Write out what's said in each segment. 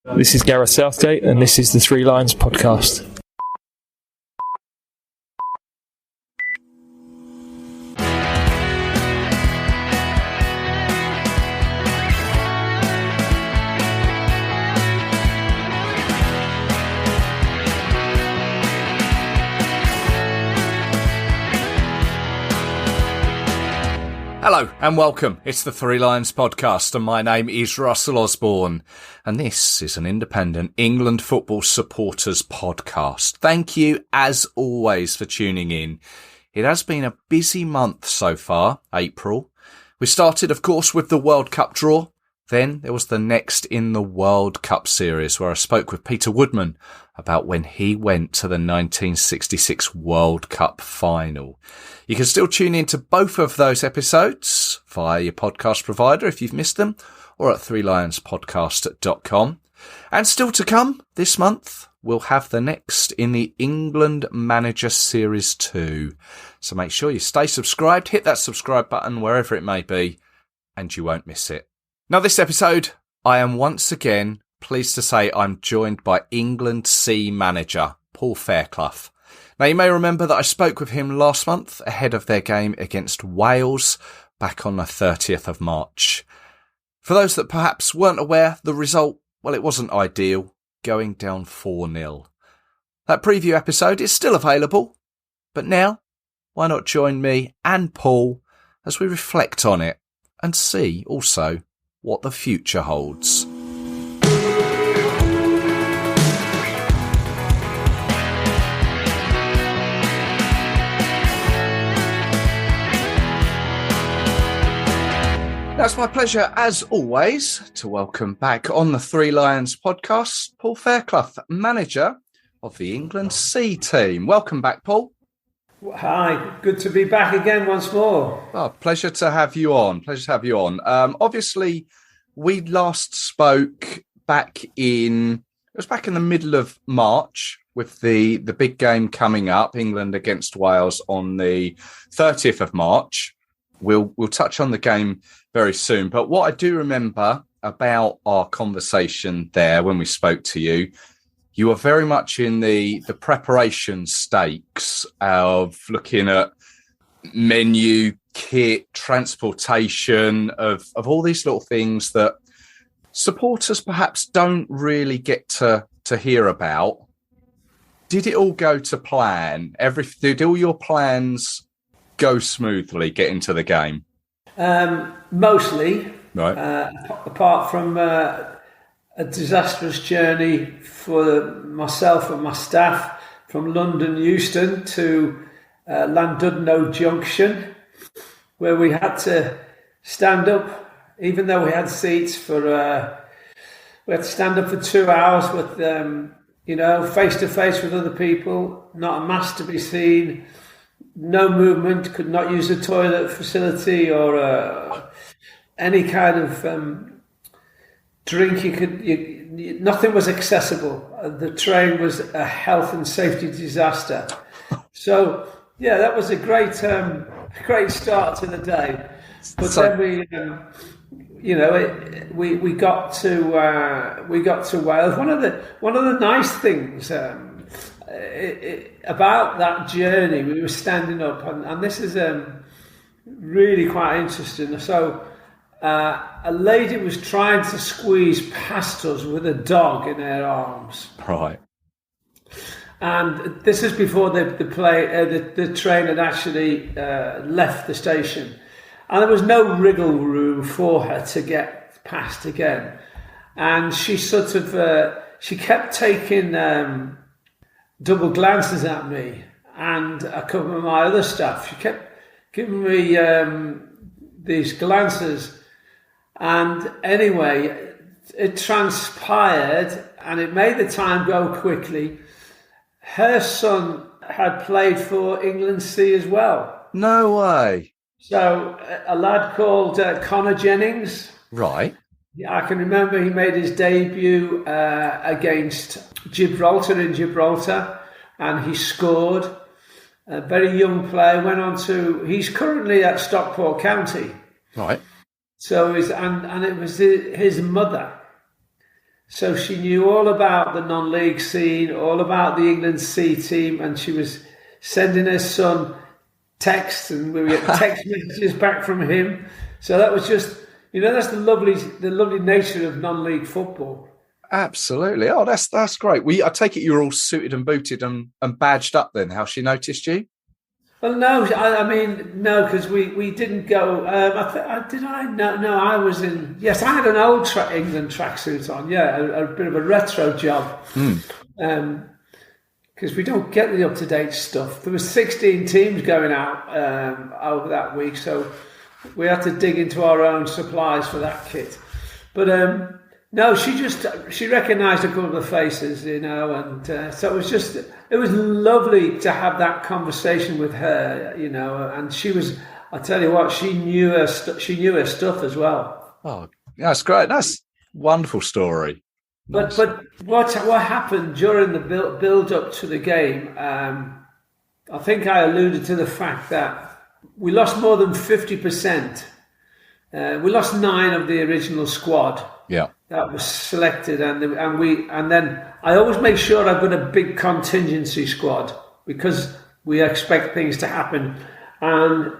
This is Gareth Southgate, and this is the Three Lions podcast. Hello and welcome. It's the Three Lions podcast and my name is Russell Osborne and this is an independent England football supporters podcast. Thank you as always for tuning in. It has been a busy month so far, April. We started of course with the World Cup draw. Then there was the Next in the World Cup series where I spoke with Peter Woodman about when he went to the 1966 World Cup final. You can still tune in to both of those episodes via your podcast provider if you've missed them or at threelionspodcast.com. And still to come this month, we'll have the next in the England Manager Series 2. So make sure you stay subscribed, hit that subscribe button wherever it may be, and you won't miss it. Now this episode, I am once again pleased to say I'm joined by England C Manager Paul Fairclough. Now you may remember that I spoke with him last month ahead of their game against Wales back on the 30th of March. For those that perhaps weren't aware, the result, well, it wasn't ideal, going down 4-0. That preview episode is still available, but now why not join me and Paul as we reflect on it and see also what the future holds. Now, it's my pleasure, as always, to welcome back on the Three Lions podcast, Paul Fairclough, manager of the England C team. Welcome back, Paul. Hi, good to be back again once more. Oh, pleasure to have you on. Obviously, we last spoke back in the middle of March with the big game coming up, England against Wales on the 30th of March. We'll touch on the game very soon. But what I do remember about our conversation there when we spoke to you, you were very much in the preparation stakes of looking at menu, kit, transportation, of all these little things that supporters perhaps don't really get to hear about. Did it all go to plan? Did all your plans go smoothly getting to the game? Mostly. Right. Apart from a disastrous journey for myself and my staff from London Euston to Llandudno Junction, where we had to stand up, even though we had seats we had to stand up for 2 hours with face to face with other people, not a mask to be seen, no movement, could not use a toilet facility or any kind of drink. Nothing was accessible. The train was a health and safety disaster. So yeah, that was a great start to the day. But then we got to Wales. One of the nice things about that journey, we were standing up, and this is really quite interesting. So a lady was trying to squeeze past us with a dog in her arms. Right. And this is before the train had actually left the station. And there was no wriggle room for her to get past again. And she sort of, she kept taking double glances at me and a couple of my other staff. She kept giving me these glances. And anyway, it transpired and it made the time go quickly. Her son had played for England C as well. No way. So a lad called Connor Jennings. Right. Yeah, I can remember he made his debut against Gibraltar in Gibraltar, and he scored. A very young player, went on to. He's currently at Stockport County. Right. So and it was his mother. So she knew all about the non-league scene, all about the England C team, and she was sending her son texts, and we get text messages back from him. So that was just, that's the lovely nature of non-league football. Absolutely. Oh, that's great. I take it you're all suited and booted and badged up then. How she noticed you? Well, no, no, because we didn't go. Did I? No, I was in. Yes, I had an old England tracksuit on. Yeah, a bit of a retro job. Because we don't get the up-to-date stuff. There was 16 teams going out over that week, so we had to dig into our own supplies for that kit. But no, she recognised a couple of faces, and so it was lovely to have that conversation with her, and she was, I tell you what, she knew her stuff as well. Oh, that's great. That's a wonderful story. But what happened during the build up to the game? I think I alluded to the fact that we lost more than 50%. We lost 9 of the original squad. Yeah. That was selected, and then I always make sure I've got a big contingency squad because we expect things to happen. And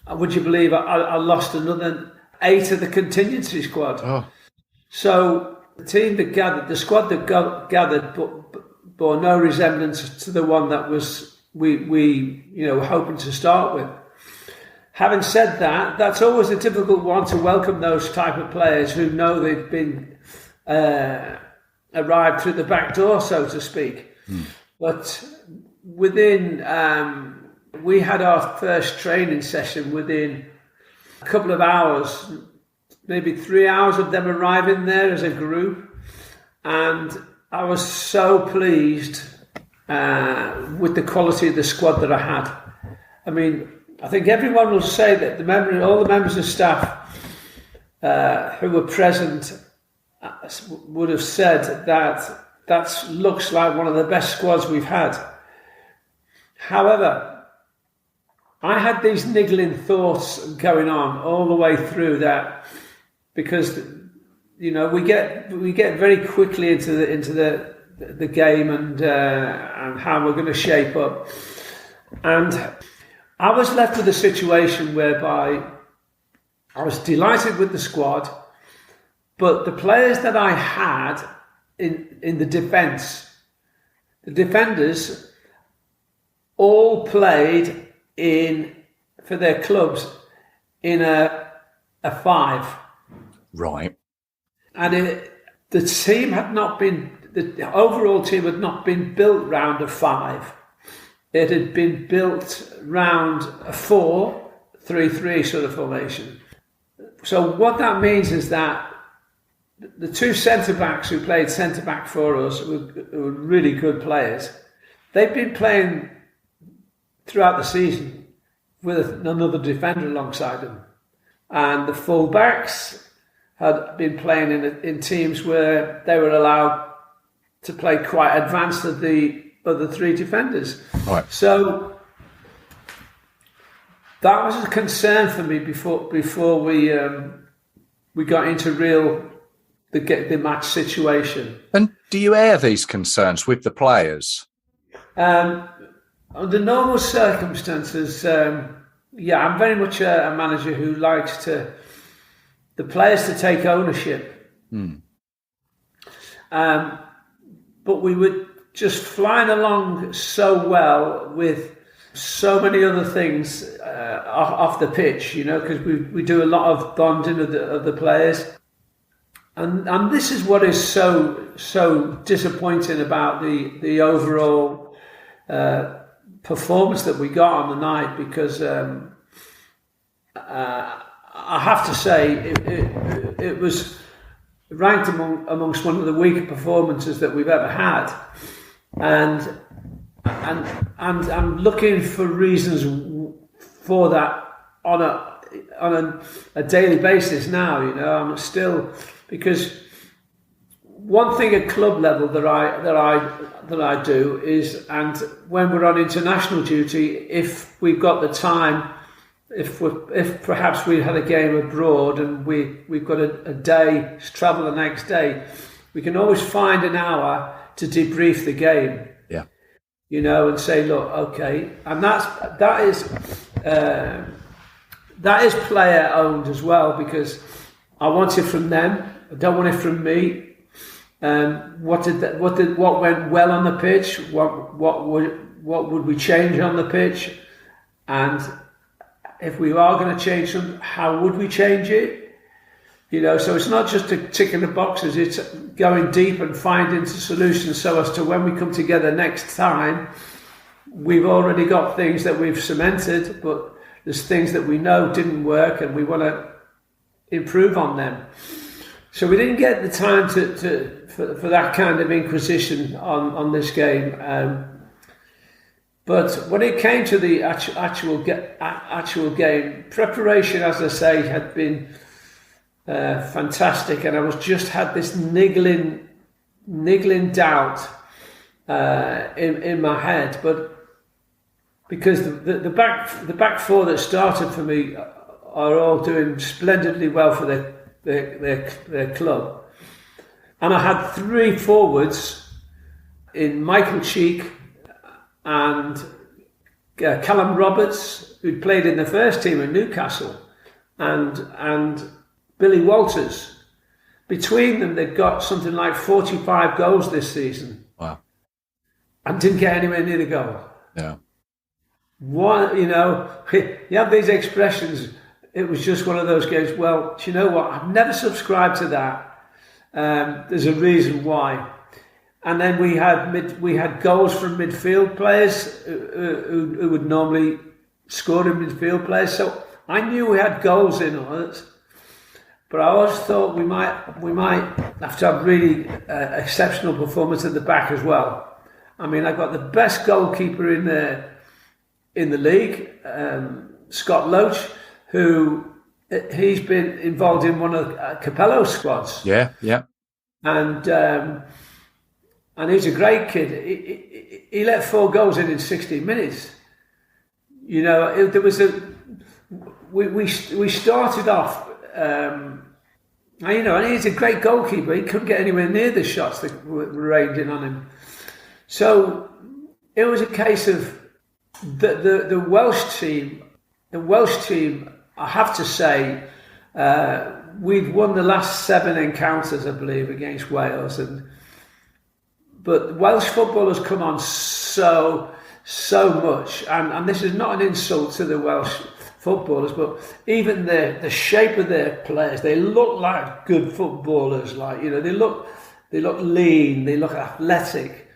would you believe I lost another 8 of the contingency squad? Oh. So the squad that gathered bore no resemblance to the one that was we were hoping to start with. Having said that, that's always a difficult one to welcome those type of players who know they've been arrived through the back door, so to speak. But within, we had our first training session within a couple of hours, maybe 3 hours of them arriving there as a group. And I was so pleased with the quality of the squad that I had. I mean, I think everyone will say that all the members of staff who were present would have said that looks like one of the best squads we've had. However, I had these niggling thoughts going on all the way through that because we get very quickly into the game and how we're going to shape up. And I was left with a situation whereby I was delighted with the squad, but the players that I had in the defence, the defenders, all played for their clubs in a 5. Right. And the overall team had not been built round a 5. It had been built round a 4-3-3 sort of formation. So what that means is that the 2 centre-backs who played centre-back for us were really good players. They've been playing throughout the season with another defender alongside them. And the full-backs had been playing in teams where they were allowed to play quite advanced of the other 3 defenders. Right. So that was a concern for me before we got into the match situation. And do you air these concerns with the players? Under normal circumstances, I'm very much a manager who likes the players to take ownership. But we were just flying along so well with so many other things off the pitch, because we do a lot of bonding of the players. And this is what is so disappointing about the overall performance that we got on the night, because I have to say it was ranked amongst one of the weaker performances that we've ever had, and I'm looking for reasons for that on a daily basis now. I'm still, because one thing at club level that I do is, and when we're on international duty, if we've got the time, if perhaps we had a game abroad and we've got a day's travel the next day, we can always find an hour to debrief the game. Yeah. And say, look, okay, and that is player owned as well, because I want it from them. I don't want it from me. What went well on the pitch? What would we change on the pitch? And if we are going to change them, how would we change it? So it's not just ticking the boxes, it's going deep and finding solutions so as to when we come together next time, we've already got things that we've cemented, but there's things that we know didn't work and we want to improve on them. So we didn't get the time for that kind of inquisition on this game. But when it came to the actual game, preparation, as I say, had been fantastic, and I had this niggling doubt in my head. But because the back four that started for me are all doing splendidly well for their club, and I had three forwards in Michael Cheek and Callum Roberts, who'd played in the first team at Newcastle, and Billy Walters. Between them, they've got something like 45 goals this season. Wow. And didn't get anywhere near the goal. Yeah. You have these expressions, it was just one of those games. Well, do you know what? I've never subscribed to that. There's a reason why. And then we had goals from midfield players who would normally score in midfield players. So I knew we had goals in us. But I always thought we might have to have really exceptional performance at the back as well. I mean, I got the best goalkeeper in the league, Scott Loach, he's been involved in one of Capello's squads. Yeah. And he's a great kid. He let 4 goals in 16 minutes. There was we started off. And he's a great goalkeeper. He couldn't get anywhere near the shots that were rained in on him. So it was a case of the Welsh team. The Welsh team, I have to say, we've won the last 7 encounters, I believe, against Wales, but Welsh football has come on so much, and this is not an insult to the Welsh footballers, but even the shape of their players, they look like good footballers. They look lean, they look athletic,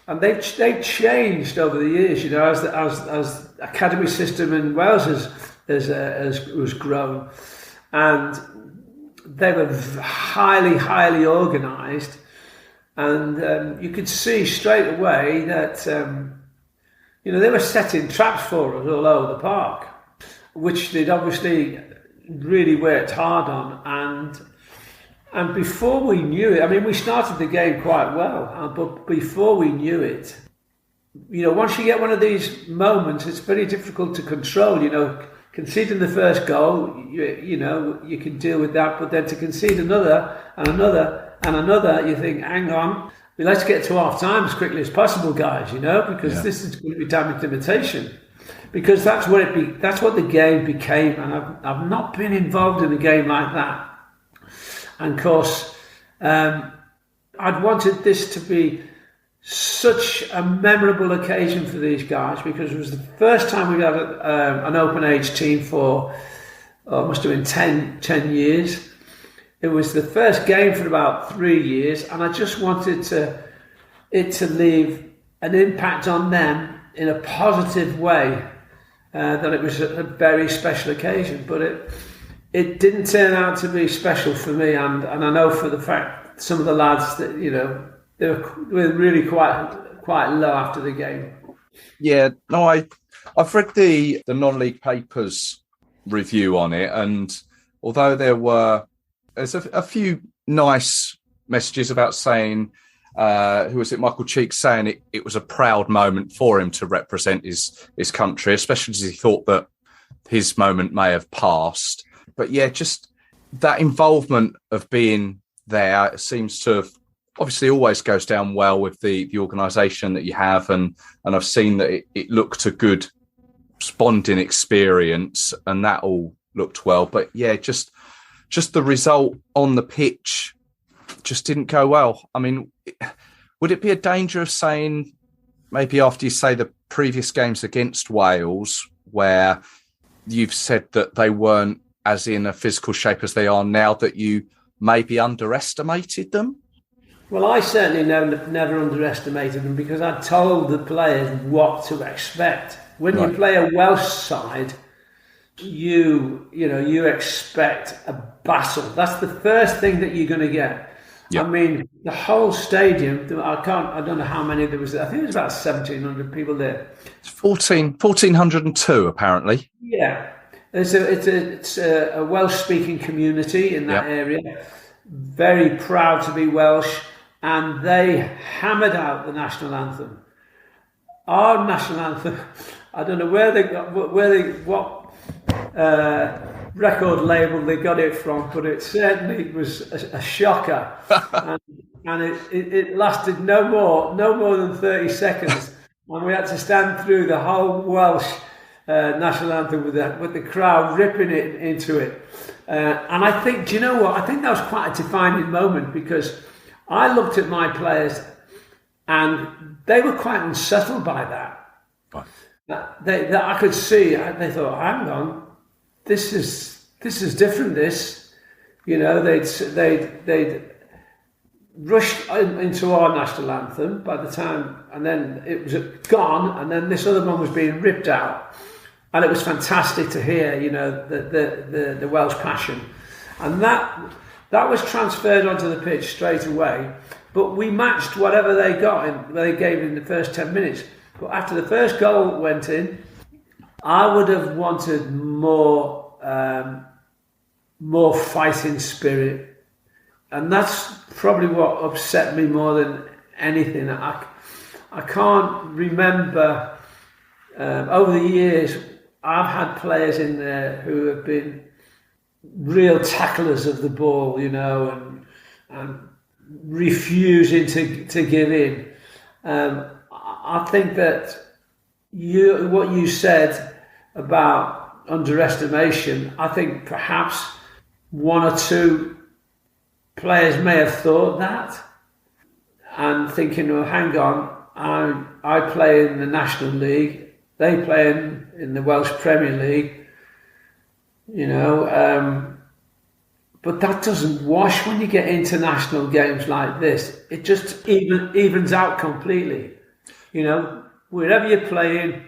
and they've changed over the years. As the academy system in Wales has grown, and they were highly organised, and you could see straight away that they were setting traps for us all over the park, which they'd obviously really worked hard on, and before we knew it, I mean, we started the game quite well, but before we knew it, once you get one of these moments, it's very difficult to control. Conceding the first goal, you can deal with that, but then to concede another and another and another, you think, hang on, let's get to half time as quickly as possible, guys, because this is going to be damage limitation. Because that's what the game became, and I've not been involved in a game like that. And of course, I'd wanted this to be such a memorable occasion for these guys, because it was the first time we'd had an open age team for must have been 10 years. It was the first game for about 3 years, and I just wanted it to leave an impact on them in a positive way. That it was a very special occasion, but it didn't turn out to be special for me, and I know for the fact some of the lads that they were really quite low after the game. Yeah, no, I've read the non-league papers review on it, and although there's a few nice messages about saying. Who was it? Michael Cheek saying it was a proud moment for him to represent his country, especially as he thought that his moment may have passed. But yeah, just that involvement of being there seems to have obviously always goes down well with the organisation that you have, and I've seen that it looked a good bonding experience, and that all looked well. But yeah, just the result on the pitch just didn't go well. I mean, would it be a danger of saying, maybe after you say the previous games against Wales, where you've said that they weren't as in a physical shape as they are now, that you maybe underestimated them? Well, I certainly never underestimated them, because I told the players what to expect. When you play a Welsh side, you expect a battle. That's the first thing that you're going to get. Yep. I mean, the whole stadium, I don't know how many there was. I think it was about 1,700 people there. It's 1,402 apparently. Yeah. It's a Welsh-speaking community in that area. Very proud to be Welsh, and they hammered out the national anthem. Our national anthem, I don't know what record label they got it from, but it certainly was a shocker, and it lasted no more than 30 seconds, and we had to stand through the whole Welsh national anthem with the crowd ripping it into it. And I think, do you know what? I think that was quite a defining moment, because I looked at my players and they were quite unsettled by that. Right. I could see, they thought, hang on, this is different. They'd rushed into our national anthem by the time, and then it was gone, and then this other one was being ripped out. And it was fantastic to hear, the Welsh passion, and that was transferred onto the pitch straight away. But we matched whatever they gave in the first 10 minutes. But after the first goal went in, I would have wanted more fighting spirit, and that's probably what upset me more than anything. I can't remember over the years. I've had players in there who have been real tacklers of the ball, and refusing to give in. I think that what you said about underestimation, I think perhaps one or two players may have thought that, and thinking, well, hang on, I play in the National League, they play in the Welsh Premier League, but that doesn't wash when you get international games like this. It just evens out completely. Wherever you're playing,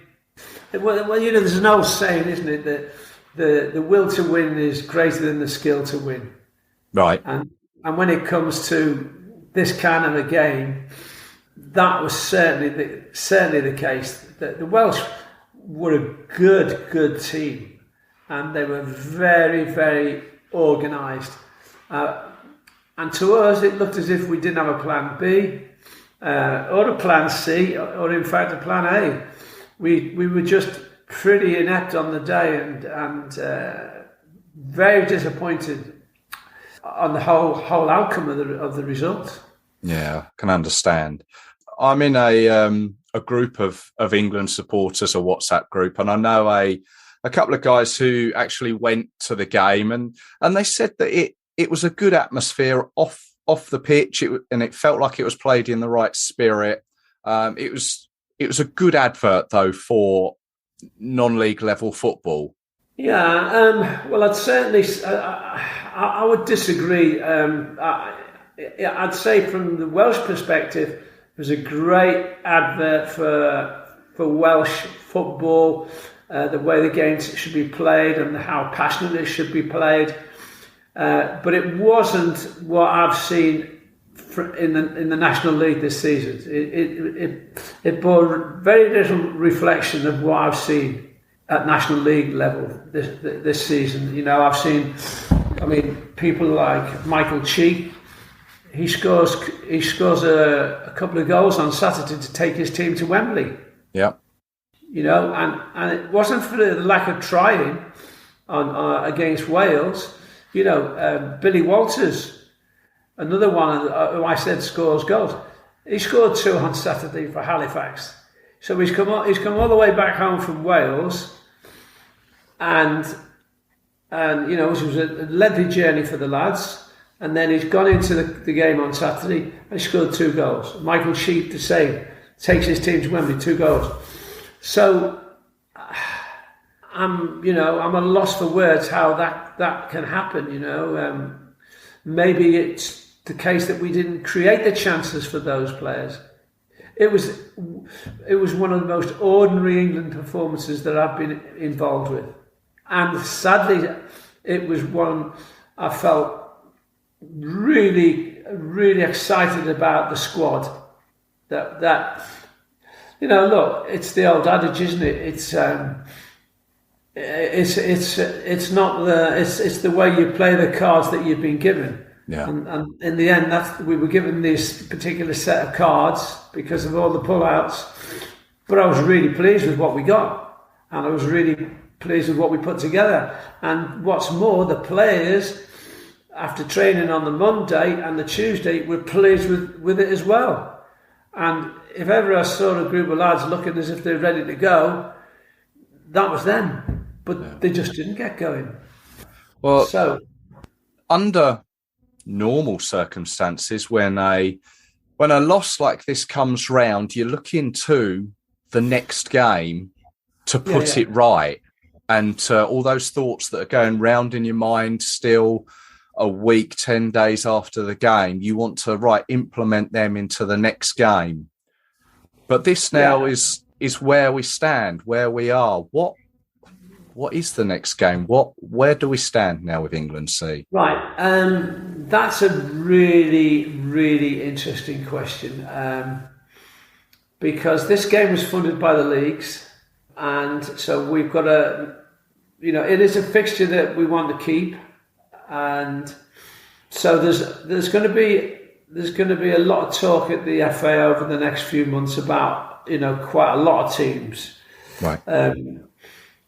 well, there's an old saying, isn't it, that the will to win is greater than the skill to win. Right. And when it comes to this kind of a game, that was certainly the case. The Welsh were a good team, and they were very, very organised. And to us, it looked as if we didn't have a plan B, or a plan C, or in fact a plan A. We were just pretty inept on the day, and very disappointed on the whole outcome of the result. Yeah, I can understand. I'm in a group of England supporters, a WhatsApp group, and I know a couple of guys who actually went to the game, and they said that it was a good atmosphere off the pitch, and it felt like it was played in the right spirit. It was a good advert though for non-league level football. Yeah, well, I'd certainly I would disagree. I'd say from the Welsh perspective, it was a great advert for Welsh football, the way the games should be played and how passionate it should be played. But it wasn't what I've seen in the National League this season. It bore very little reflection of what I've seen at National League level this season. I've seen, people like Michael Cheek. He scores a couple of goals on Saturday to take his team to Wembley. Yeah. And it wasn't for the lack of trying against Wales. Billy Walters another one who I said scores goals. He scored 2 on Saturday for Halifax. So he's come all the way back home from Wales, and you know, it was a lengthy journey for the lads. And then he's gone into the game on Saturday and he scored 2 goals. Michael Sheep, the same, takes his team to Wembley, 2 goals. So I'm at a loss for words how that can happen. You know, maybe it's the case that we didn't create the chances for those players. It was one of the most ordinary England performances that I've been involved with, and sadly, it was one I felt really, really excited about the squad. That you know, look, it's the old adage, isn't it? It's the way you play the cards that you've been given. Yeah. And in the end, we were given this particular set of cards because of all the pullouts. But I was really pleased with what we got, and I was really pleased with what we put together. And what's more, the players, after training on the Monday and the Tuesday, were pleased with it as well. And if ever I saw a group of lads looking as if they're ready to go, that was them. But they just didn't get going. Well, so under normal circumstances, when a loss like this comes round, you look into the next game to put it right, and all those thoughts that are going round in your mind still a week, 10 days after the game, you want to implement them into the next game. But this now is where we stand, where we are. What is the next game? Where do we stand now with England C? Right, that's a really, really interesting question, because this game was funded by the leagues, and so we've got it is a fixture that we want to keep, and so there's going to be a lot of talk at the FA over the next few months about quite a lot of teams, right?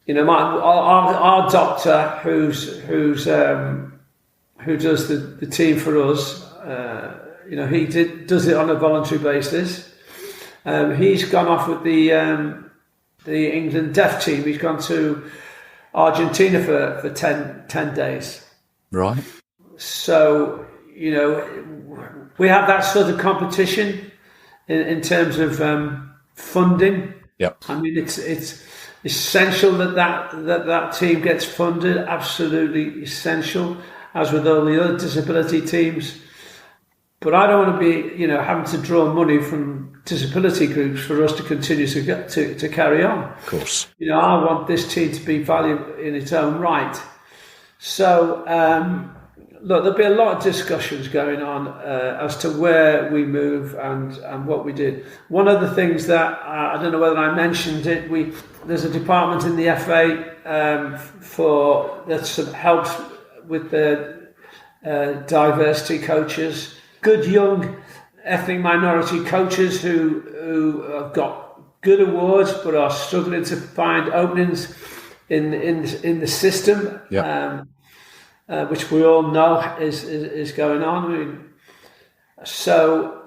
Our doctor who does the team for us, he does it on a voluntary basis. He's gone off with the England deaf team. He's gone to Argentina for 10 days. Right. So we have that sort of competition in terms of funding. Yep. I mean, it's essential that team gets funded. Absolutely essential, as with all the other disability teams. But I don't want to be, having to draw money from disability groups for us to continue to carry on. Of course. I want this team to be valued in its own right. So, look, there'll be a lot of discussions going on as to where we move and what we did. One of the things that I don't know whether I mentioned it, there's a department in the FA that helps with the diversity coaches, good young ethnic minority coaches who have got good awards but are struggling to find openings in the system. Yep. Which we all know is going on. I mean, so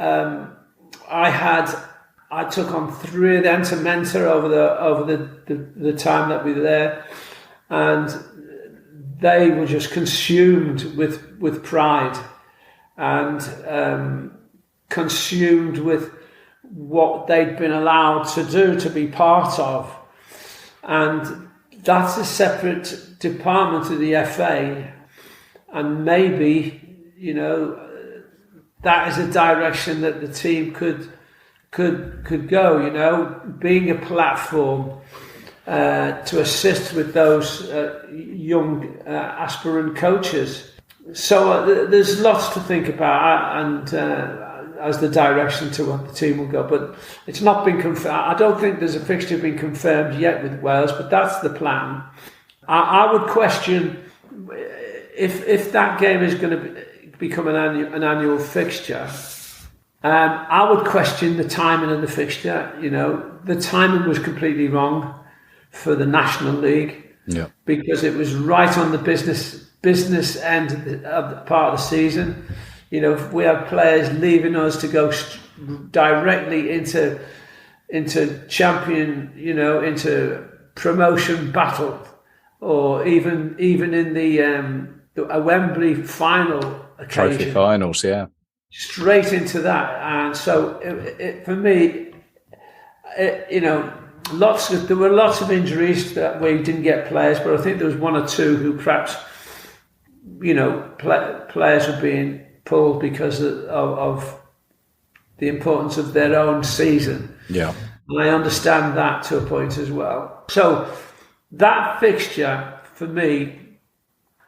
I took on 3 of them to mentor over the time that we were there, and they were just consumed with pride and consumed with what they'd been allowed to do, to be part of, and that's a separate department of the FA. And maybe, that is a direction that the team could go, being a platform to assist with those young aspirant coaches. So there's lots to think about, and as the direction to what the team will go. But it's not been confirmed. I don't think there's a fixture been confirmed yet with Wales, but that's the plan. I would question if that game is going to become an annual fixture. I would question the timing of the fixture. The timing was completely wrong for the National League, because it was right on the business end of the part of the season. if we had players leaving us to go directly into champion, into promotion battle, or even in the a Wembley final occasion, trophy finals, yeah, straight into that. And so for me, there were lots of injuries that we didn't get players, but I think there was one or two who perhaps, players were being pulled because of the importance of their own season. Yeah. And I understand that to a point as well. So that fixture, for me,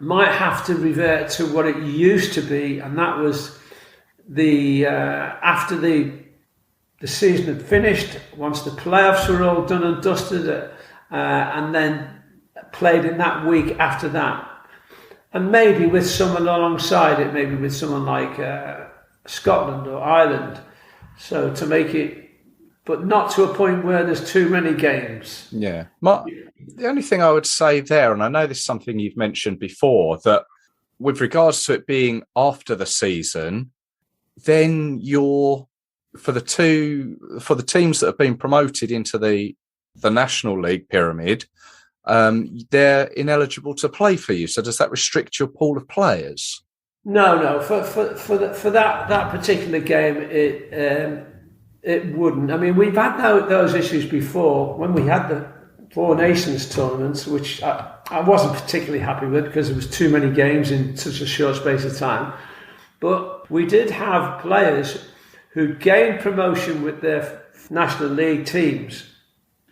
might have to revert to what it used to be, and that was after the season had finished, once the playoffs were all done and dusted, and then played in that week after that. And maybe with someone alongside it, maybe with someone like Scotland or Ireland. So to make it, but not to a point where there's too many games. Yeah. The only thing I would say there, and I know this is something you've mentioned before, that with regards to it being after the season, then for the teams that have been promoted into the National League pyramid, they're ineligible to play for you. So does that restrict your pool of players? No. For that particular game, it wouldn't. I mean, we've had those issues before when we had the Four Nations tournaments, which I wasn't particularly happy with because there was too many games in such a short space of time. But we did have players who gained promotion with their National League teams,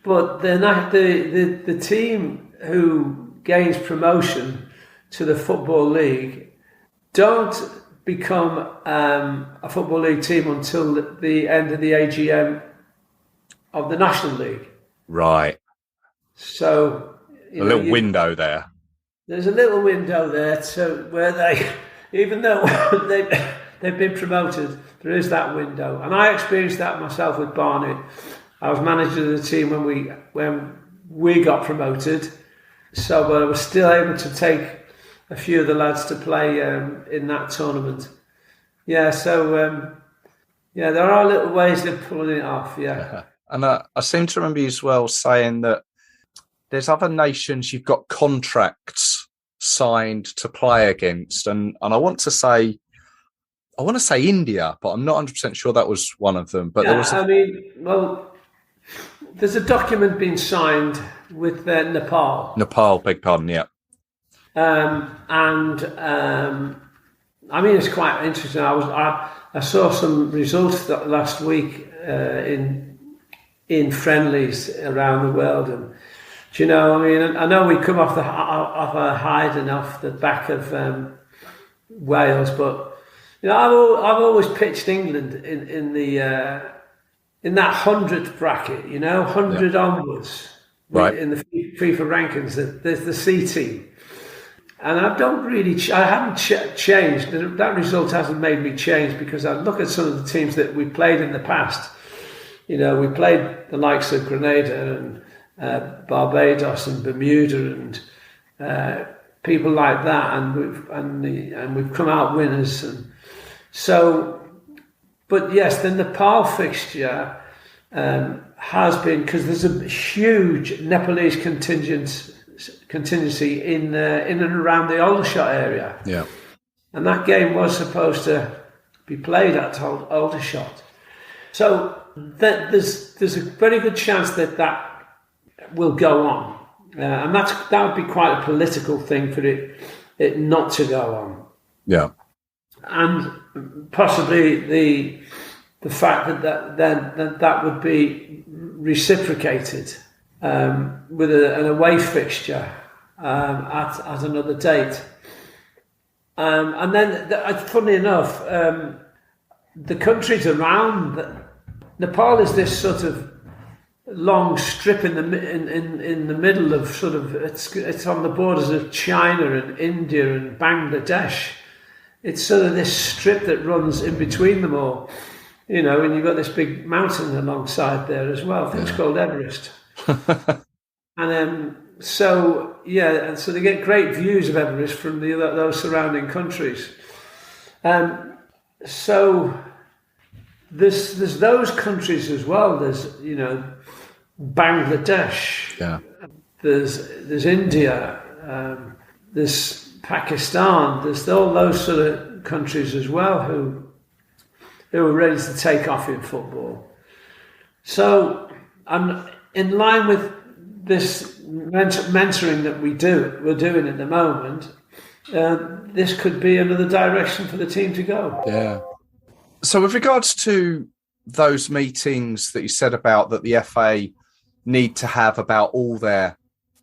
but the team who gains promotion to the Football League don't become a Football League team until the end of the AGM of the National League. Right. So a little window there. There's a little window there where they, even though they've been promoted, there is that window. And I experienced that myself with Barnet. I was manager of the team when we got promoted, so I was still able to take a few of the lads to play in that tournament. Yeah, so there are little ways of pulling it off. Yeah, and I seem to remember you as well saying that there's other nations you've got contracts signed to play against, and I want to say India, but I'm not 100% sure that was one of them. But there was there's a document being signed with Nepal. Nepal, beg pardon, yeah. I mean, it's quite interesting. I saw some results last week in friendlies around the world, and I know we come off a hide and off the back of Wales, but I've always pitched England in that 100th bracket, 100 onwards, right, in the FIFA rankings. There's the C team. And I haven't changed. That result hasn't made me change, because I look at some of the teams that we played in the past. We played the likes of Grenada and Barbados and Bermuda and people like that, and we've come out winners. And so, but yes, the Nepal fixture has been, because there's a huge Nepalese contingency in and around the Aldershot area. Yeah. And that game was supposed to be played at Aldershot. So there's a very good chance that will go on. And that would be quite a political thing for it not to go on. Yeah. And possibly the fact that would be reciprocated with an away fixture at another date. And then, funnily enough, the countries around Nepal is this sort of long strip in the middle of sort of, it's on the borders of China and India and Bangladesh. It's sort of this strip that runs in between them all, and you've got this big mountain alongside there as well. I think it's called Everest. And so they get great views of Everest from those surrounding countries. So there's those countries as well. There's Bangladesh. Yeah. There's India. There's Pakistan. There's all those sort of countries as well who are ready to take off in football. So I'm in line with this mentoring that we're doing at the moment. This could be another direction for the team to go. Yeah. So with regards to those meetings that you said about that the FA need to have about all their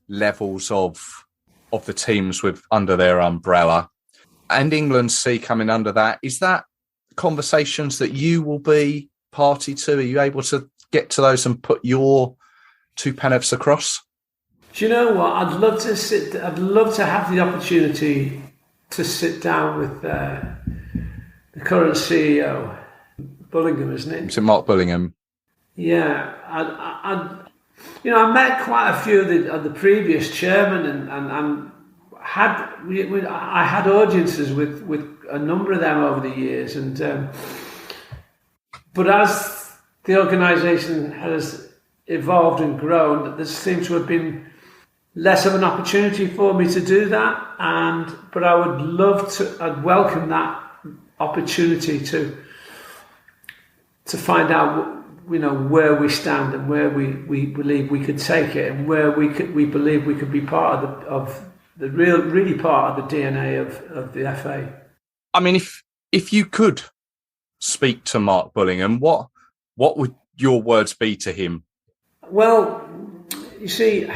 levels of the teams with under their umbrella, and England C coming under that, is that conversations that you will be party to? Are you able to get to those and put your two penn'orths across? Do you know what? I'd love to have the opportunity to sit down with the current CEO, Bullingham, isn't it? Is it Mark Bullingham? Yeah, I met quite a few of the previous chairmen, and I had audiences with a number of them over the years, and but as the organisation has evolved and grown, there seems to have been less of an opportunity for me to do that, but I'd welcome that opportunity to find out where we stand and where we believe we could take it, and where we believe we could be part of the really part of the DNA of the FA. I mean, if you could speak to Mark Bullingham, what would your words be to him? Well, you see,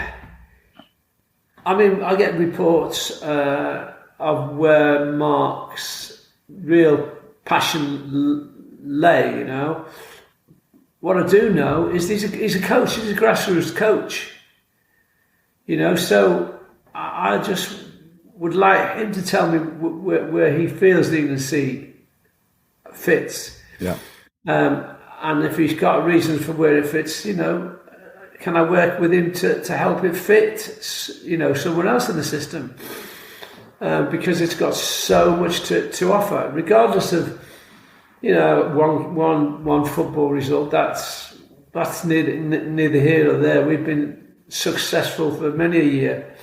I mean, I get reports of where Mark's real passion lay, What I do know is he's a coach, he's a grassroots coach, so I just would like him to tell me where he feels the England C fits. Yeah. And if he's got reasons for where it fits, can I work with him to help it fit, someone else in the system? Because it's got so much to offer, regardless of, one football result. That's neither here or there. We've been successful for many a year,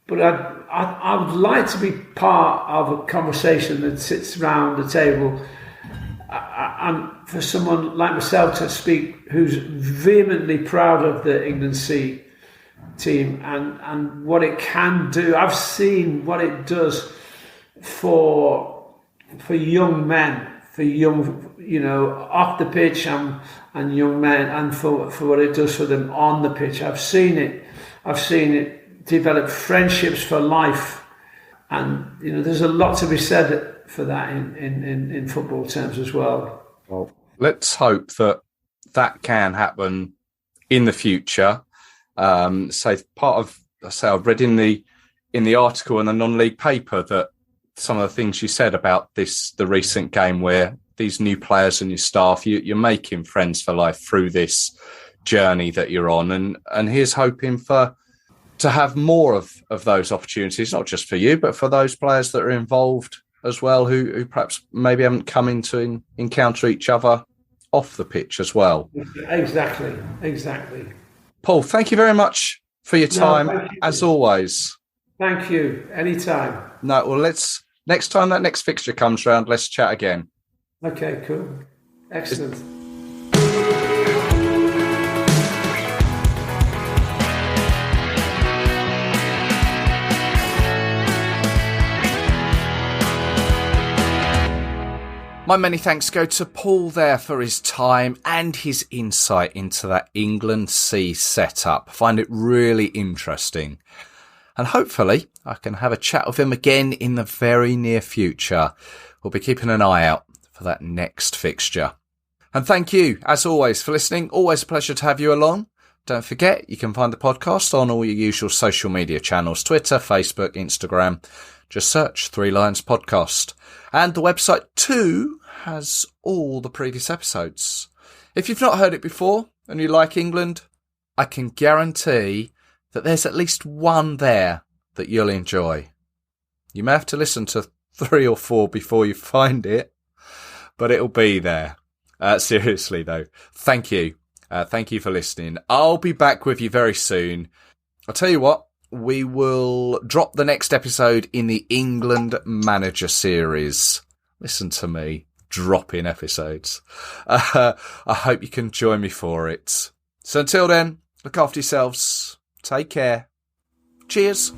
but I would like to be part of a conversation that sits around the table, and for someone like myself to speak, who's vehemently proud of the England C team and what it can do. I've seen what it does for young men, for young, off the pitch and young men, and for what it does for them on the pitch. I've seen it develop friendships for life, and there's a lot to be said for that in football terms as well. Well, let's hope that can happen in the future. So I've read in the article in the non-league paper that some of the things you said about the recent game, where these new players and your staff, you're making friends for life through this journey that you're on, and here's hoping to have more of those opportunities, not just for you, but for those players that are involved as well, who perhaps maybe haven't come in to encounter each other off the pitch as well. Exactly. Paul, thank you very much for your time, as always. Thank you. Anytime. No, well, next time that next fixture comes round, let's chat again. Okay, cool. Excellent. My many thanks go to Paul there for his time and his insight into that England C setup. I find it really interesting. And hopefully I can have a chat with him again in the very near future. We'll be keeping an eye out for that next fixture. And thank you, as always, for listening. Always a pleasure to have you along. Don't forget, you can find the podcast on all your usual social media channels, Twitter, Facebook, Instagram. Just search 3 Lions Podcast. And the website too has all the previous episodes. If you've not heard it before and you like England, I can guarantee that there's at least one there that you'll enjoy. You may have to listen to 3 or 4 before you find it, but it'll be there. Seriously, though, thank you. Thank you for listening. I'll be back with you very soon. I'll tell you what, we will drop the next episode in the England Manager series. Listen to me, dropping episodes. I hope you can join me for it. So until then, look after yourselves. Take care. Cheers.